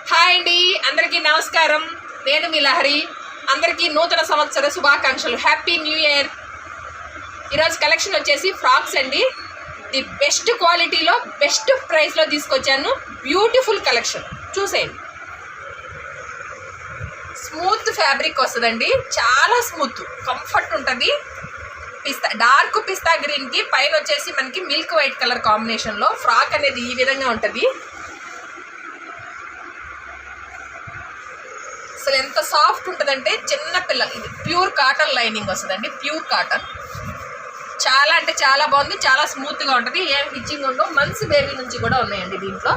Hi అండి, అందరికీ నమస్కారం. నేను మీ లహరి. అందరికీ నూతన సంవత్సర శుభాకాంక్షలు. Happy new year. ఈరోజు కలెక్షన్ వచ్చేసి ఫ్రాక్స్ అండి. ది బెస్ట్ క్వాలిటీలో బెస్ట్ ప్రైస్లో తీసుకొచ్చాను. బ్యూటిఫుల్ కలెక్షన్ చూసేయండి. స్మూత్ ఫ్యాబ్రిక్ వస్తుందండి, చాలా స్మూత్, కంఫర్ట్ ఉంటుంది. డార్క్ పిస్తా గ్రీన్కి పైన వచ్చేసి మనకి మిల్క్ వైట్ కలర్ కాంబినేషన్లో ఫ్రాక్ అనేది ఈ విధంగా ఉంటుంది. అసలు ఎంత సాఫ్ట్ ఉంటుందంటే చిన్న పిల్లలు. ఇది ప్యూర్ కాటన్ లైనింగ్ వస్తుందండి, ప్యూర్ కాటన్. చాలా అంటే చాలా బాగుంది, చాలా స్మూత్గా ఉంటుంది. ఏం హిచ్చింగ్ ఉండవు. మంత్స్ బేబీ నుంచి కూడా ఉన్నాయండి దీంట్లో.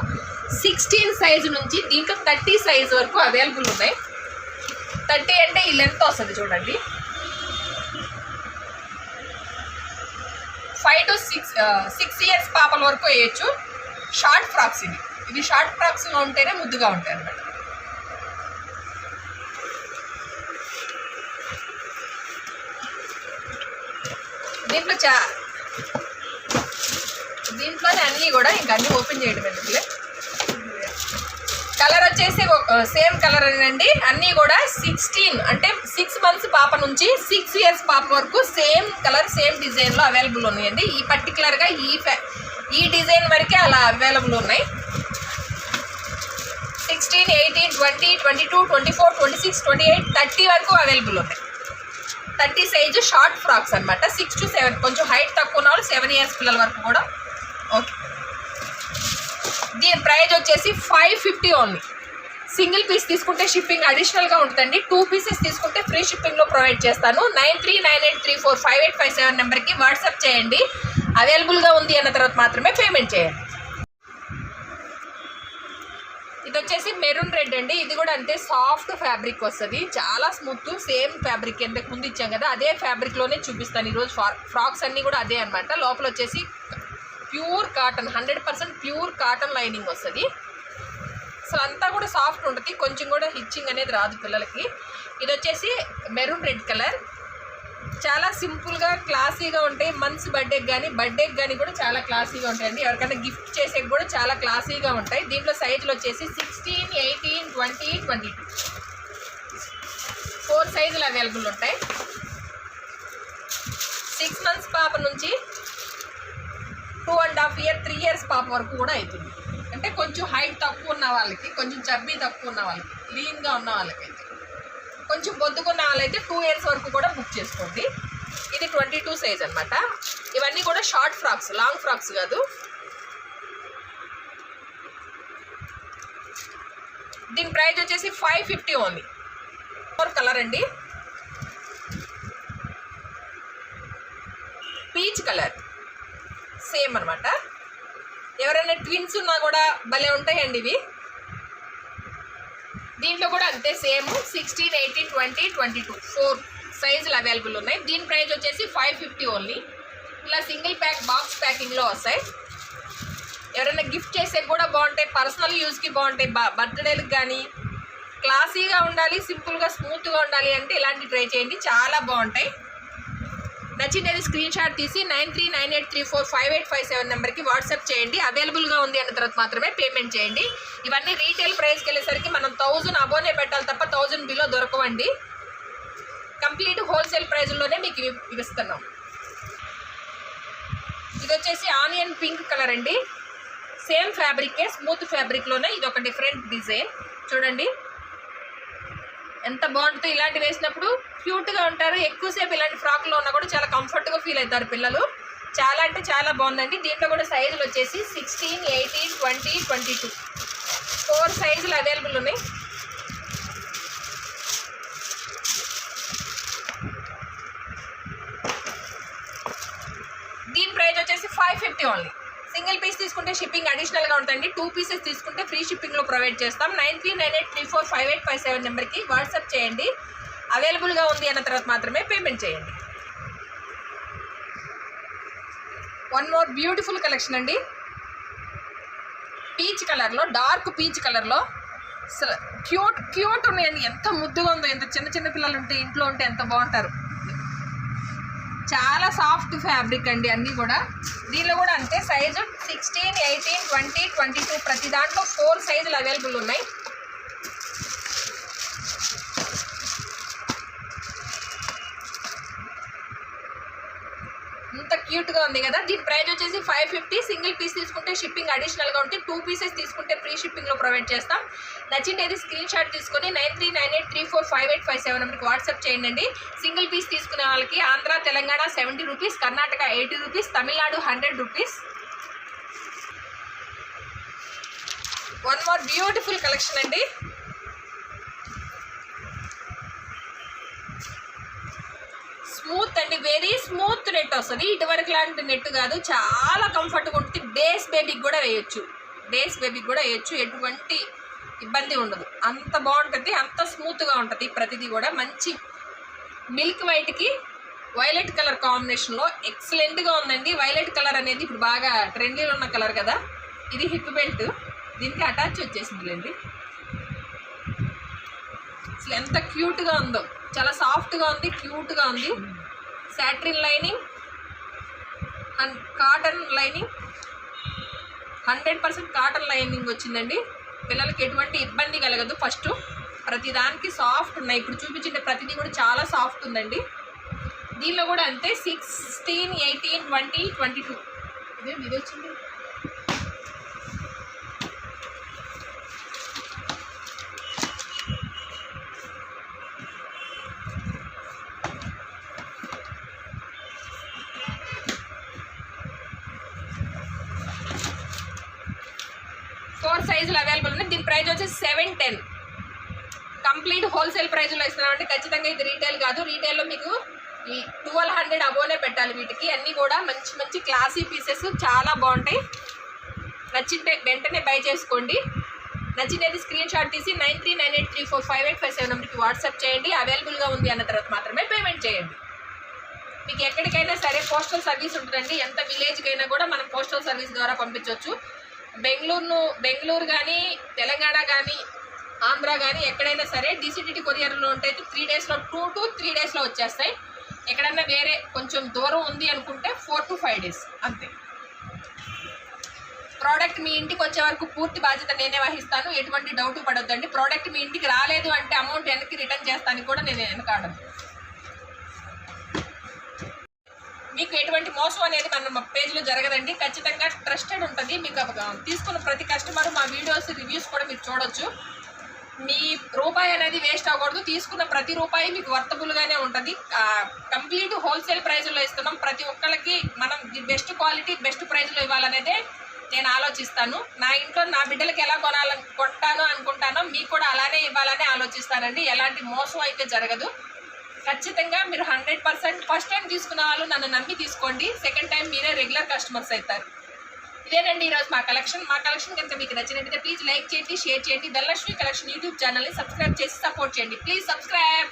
16 సైజు నుంచి దీంట్లో 30 సైజు వరకు అవైలబుల్ ఉన్నాయి. 30 అంటే ఈ లెంత్ వస్తుంది చూడండి. 5 to 6 ఇయర్స్ పాపల వరకు వేయచ్చు. షార్ట్ ఫ్రాక్స్ ఇవి షార్ట్ ఫ్రాక్స్గా ఉంటేనే ముద్దుగా ఉంటాయి అన్నమాట. దీంట్లోనే అన్నీ కూడా ఇంకా అన్నీ ఓపెన్ చేయడం ఎందుకులే. కలర్ వచ్చేసి సేమ్ కలర్ అండి. అన్నీ కూడా 16 అంటే 6 మంత్స్ పాప నుంచి 6 ఇయర్స్ పాప వరకు సేమ్ కలర్ సేమ్ డిజైన్లో అవైలబుల్ ఉన్నాయండి. ఈ పర్టికులర్గా ఈ డిజైన్ వరకే అలా అవైలబుల్ ఉన్నాయి. 16, 18, 20, 22, 24, 26, 28, 30 వరకు అవైలబుల్ ఉన్నాయి. 30 సైజు షార్ట్ ఫ్రాక్స్ అనమాట. 6 to 7, కొంచెం హైట్ తక్కువ ఉన్న వాళ్ళు 7 ఇయర్స్ పిల్లల వరకు కూడా ఓకే. దీని ప్రైజ్ వచ్చేసి 550 ఓన్లీ. సింగిల్ పీస్ తీసుకుంటే షిప్పింగ్ అడిషనల్గా ఉంటుందండి. 2 పీసెస్ తీసుకుంటే ఫ్రీ షిప్పింగ్లో ప్రొవైడ్ చేస్తాను. 9398345857 నెంబర్కి వాట్సాప్ చేయండి. అవైలబుల్గా ఉంది అన్న తర్వాత మాత్రమే పేమెంట్ చేయండి. ఇది వచ్చేసి మెరూన్ రెడ్ అండి. ఇది కూడా అంతే సాఫ్ట్ ఫ్యాబ్రిక్ వస్తుంది, చాలా స్మూత్. సేమ్ ఫ్యాబ్రిక్ ఎంతకు ముందు ఇచ్చాం కదా అదే ఫ్యాబ్రిక్లోనే చూపిస్తాను ఈరోజు. ఫ్రాక్స్ అన్నీ కూడా అదే అనమాట. లోపల వచ్చేసి pure cotton, 100% pure cotton lining వస్తుంది. అసలు అంతా కూడా సాఫ్ట్ ఉంటుంది, కొంచెం కూడా హిచ్చింగ్ అనేది రాదు పిల్లలకి. ఇది వచ్చేసి మెరూన్ రెడ్ కలర్. చాలా సింపుల్గా క్లాసీగా ఉంటాయి. మంత్స్ బర్త్డేకి కానీ కూడా చాలా క్లాసీగా ఉంటాయండి. ఎవరికైనా గిఫ్ట్ చేసేకి కూడా చాలా క్లాసీగా ఉంటాయి. దీంట్లో సైజులు వచ్చేసి 16, 18, 20, 22 4 సైజులు అవైలబుల్ ఉంటాయి. 6 మంత్స్ పాప నుంచి 2.5 years 3 years పాప వరకు కూడా అవుతుంది. అంటే కొంచెం హైట్ తక్కువ ఉన్న వాళ్ళకి, కొంచెం చబ్బీ తక్కువ ఉన్న వాళ్ళకి, లీన్గా ఉన్న వాళ్ళకైతే, కొంచెం బొద్దుకున్న వాళ్ళైతే 2 years వరకు కూడా బుక్ చేసుకోండి. ఇది 22 సైజ్ అనమాట. ఇవన్నీ కూడా షార్ట్ ఫ్రాక్స్, లాంగ్ ఫ్రాక్స్ కాదు. దీని ప్రైస్ వచ్చేసి 550 ఓన్లీ. కలర్ అండి, పీచ్ కలర్ సేమ్ అనమాట. ఎవరైనా ట్విన్స్ ఉన్నా కూడా భలే ఉంటాయండి ఇవి. దీంట్లో కూడా అంతే సేమ్ 16, 18, 20, 22 4 సైజులు అవైలబుల్ ఉన్నాయి. దీని ప్రైస్ వచ్చేసి 550 ఓన్లీ. ఇలా సింగిల్ ప్యాక్ బాక్స్ ప్యాకింగ్లో వస్తాయి. ఎవరైనా గిఫ్ట్ చేసే కూడా బాగుంటాయి, పర్సనల్ యూస్కి బాగుంటాయి. బర్త్డేలకు కానీ క్లాసీగా ఉండాలి, సింపుల్గా స్మూత్గా ఉండాలి అంటే ఇలాంటి ట్రై చేయండి, చాలా బాగుంటాయి. నచ్చినది స్క్రీన్ షాట్ తీసి 9398345857 నెంబర్కి వాట్సాప్ చేయండి. అవైలబుల్గా ఉంది అన్న తర్వాత మాత్రమే పేమెంట్ చేయండి. ఇవన్నీ రీటైల్ ప్రైస్కి వెళ్ళేసరికి మనం 1000 అబోనే పెట్టాలి తప్ప 1000 బిలో దొరకవండి. కంప్లీట్ హోల్సేల్ ప్రైజ్లోనే మీకు ఇస్తున్నాం. ఇది వచ్చేసి ఆనియన్ పింక్ కలర్ అండి. సేమ్ ఫ్యాబ్రికే, స్మూత్ ఫ్యాబ్రిక్లోనే ఇది ఒక డిఫరెంట్ డిజైన్. చూడండి ఎంత బాగుంటుందో. ఇలాంటి వేసినప్పుడు క్యూట్గా ఉంటారు. ఎక్కువసేపు ఇలాంటి ఫ్రాక్లో ఉన్నా కూడా చాలా కంఫర్ట్గా ఫీల్ అవుతారు పిల్లలు. చాలా అంటే చాలా బాగుందండి. దీంట్లో కూడా సైజులు వచ్చేసి 16, 18, 20, 22 4 సైజులు అవైలబుల్ ఉన్నాయి. దీని ప్రైస్ వచ్చేసి 550 ఓన్లీ. సింగిల్ పీస్ తీసుకుంటే షిప్పింగ్ అడిషనల్గా ఉంటుందండి. 2 పీసెస్ తీసుకుంటే ఫ్రీ షిప్పింగ్లో ప్రొవైడ్ చేస్తాం. 9398345857 నెంబర్కి వాట్సాప్ చేయండి. అవైలబుల్గా ఉంది అన్న తర్వాత మాత్రమే పేమెంట్ చేయండి. వన్ మోర్ బ్యూటిఫుల్ కలెక్షన్ అండి. పీచ్ కలర్లో, డార్క్ పీచ్ కలర్లో అసలు క్యూట్ ఉన్నాయండి. ఎంత ముద్దుగా ఉందో. ఎంత చిన్న పిల్లలు ఉంటే ఇంట్లో ఉంటే ఎంత బాగుంటారు. చాలా సాఫ్ట్ ఫ్యాబ్రిక్ అండి అన్నీ కూడా. దీనిలో కూడా అంతే సైజు 16, 18, 20, 22 ప్రతి దాంట్లో 4 సైజులు అవైలబుల్ ఉన్నాయి. గా ఉంది కదా. దీని ప్రైస్ వచ్చేసి 550. సింగిల్ పీస్ తీసుకుంటే షిప్పింగ్ అడిషనల్గా ఉంటుంది. 2 పీసెస్ తీసుకుంటే ఫ్రీ షిప్పింగ్లో ప్రొవైడ్ చేస్తాం. నచ్చింది స్క్రీన్ షాట్ తీసుకొని 9398345857 నెంబర్కి వాట్సాప్ చేయండి. సింగిల్ పీస్ తీసుకునే వాళ్ళకి Andhra Telangana 70 rupees, Karnataka 80 rupees, Tamil Nadu 100 rupees. One more beautiful collection అండి. స్మూత్ అండి, వెరీ స్మూత్ నెట్ వస్తుంది. ఇటువరకు లాంటి నెట్ కాదు, చాలా కంఫర్ట్గా ఉంటుంది. డేస్ బేబీకి కూడా వేయచ్చు, ఎటువంటి ఇబ్బంది ఉండదు. అంత బాగుంటుంది, అంత స్మూత్గా ఉంటుంది. ప్రతిదీ కూడా మంచి మిల్క్ వైట్కి వైలెట్ కలర్ కాంబినేషన్లో ఎక్సలెంట్గా ఉందండి. వైలెట్ కలర్ అనేది ఇప్పుడు బాగా ట్రెండీలో ఉన్న కలర్ కదా. ఇది హిప్ బెల్ట్, దీనికి అటాచ్ వచ్చేసిందిలేండి. అసలు ఎంత క్యూట్గా ఉందో, చాలా సాఫ్ట్గా ఉంది, క్యూట్గా ఉంది. Satin lining and cotton lining, 100% cotton lining వచ్చిందండి. పిల్లలకి ఎటువంటి ఇబ్బంది కలగదు. ఫస్ట్ ప్రతిదానికి సాఫ్ట్ ఉన్నాయి. ఇప్పుడు చూపించిన ప్రతిదీ కూడా చాలా సాఫ్ట్ ఉందండి. దీనిలో కూడా అంతే 16, 18, 20, 22 ఇది వచ్చింది. ఫోర్ సైజులు అవైలబుల్ ఉన్నాయి. దీని ప్రైస్ వచ్చేసి 710. కంప్లీట్ హోల్సేల్ ప్రైజ్లో ఇస్తున్నామంటే ఖచ్చితంగా ఇది రీటైల్ కాదు. రీటైల్లో మీకు ఈ 1200 అబోనే పెట్టాలి. వీటికి అన్నీ కూడా మంచి మంచి క్లాసీ పీసెస్, చాలా బాగుంటాయి. నచ్చింటే వెంటనే బై చేసుకోండి. నచ్చినది స్క్రీన్ షాట్ తీసి 9398345857 నెంబర్కి వాట్సాప్ చేయండి. అవైలబుల్గా ఉంది అన్న తర్వాత మాత్రమే పేమెంట్ చేయండి. మీకు ఎక్కడికైనా సరే పోస్టల్ సర్వీస్ ఉంటుందండి. ఎంత విలేజ్కైనా కూడా మనం పోస్టల్ సర్వీస్ ద్వారా పంపించవచ్చు. బెంగళూరు కానీ, తెలంగాణ కానీ, ఆంధ్ర కానీ ఎక్కడైనా సరే DCTT కొరియర్లో ఉంటే 3 డేస్లో 2 to 3 డేస్లో వచ్చేస్తాయి. ఎక్కడన్నా వేరే కొంచెం దూరం ఉంది అనుకుంటే 4 to 5 డేస్ అంతే. ప్రోడక్ట్ మీ ఇంటికి వచ్చే వరకు పూర్తి బాధ్యత నేనే వహిస్తాను. ఎటువంటి డౌట్ పడొద్దండి. ప్రోడక్ట్ మీ ఇంటికి రాలేదు అంటే అమౌంట్ వెనక్కి రిటర్న్ చేస్తానికి కూడా నేను వెనకాడను. మీకు ఎటువంటి మోసం అనేది మన పేజ్లో జరగదండి. ఖచ్చితంగా ట్రస్టెడ్ ఉంటుంది. మీకు తీసుకున్న ప్రతి కస్టమర్ మా వీడియోస్ రివ్యూస్ కూడా మీరు చూడొచ్చు. మీ రూపాయి అనేది వేస్ట్ అవ్వకూడదు. తీసుకున్న ప్రతి రూపాయి మీకు వర్తబుల్గానే ఉంటుంది. కంప్లీట్ హోల్సేల్ ప్రైజ్లో ఇస్తున్నాం. ప్రతి ఒక్కరికి మనం ది బెస్ట్ క్వాలిటీ బెస్ట్ ప్రైజ్లో ఇవ్వాలనేదే నేను ఆలోచిస్తాను. నా ఇంట్లో నా బిడ్డలకి ఎలా కొంటాను అనుకుంటానో మీకు కూడా అలానే ఇవ్వాలని ఆలోచిస్తానండి. ఎలాంటి మోసం అయితే జరగదు. ఖచ్చితంగా మీరు 100% ఫస్ట్ టైం తీసుకున్న వాళ్ళు నన్ను నమ్మి తీసుకోండి. సెకండ్ టైం మీరే రెగ్యులర్ కస్టమర్స్ అవుతారు. ఇదేనండి ఈరోజు మా కలెక్షన్ కనుక మీకు నచ్చినట్టయితే ప్లీజ్ లైక్ చేయండి, షేర్ చేయండి. ధనలక్ష్మి కలెక్షన్ యూట్యూబ్ ఛానల్ని సబ్స్క్రైబ్ చేసి సపోర్ట్ చేయండి. Please subscribe.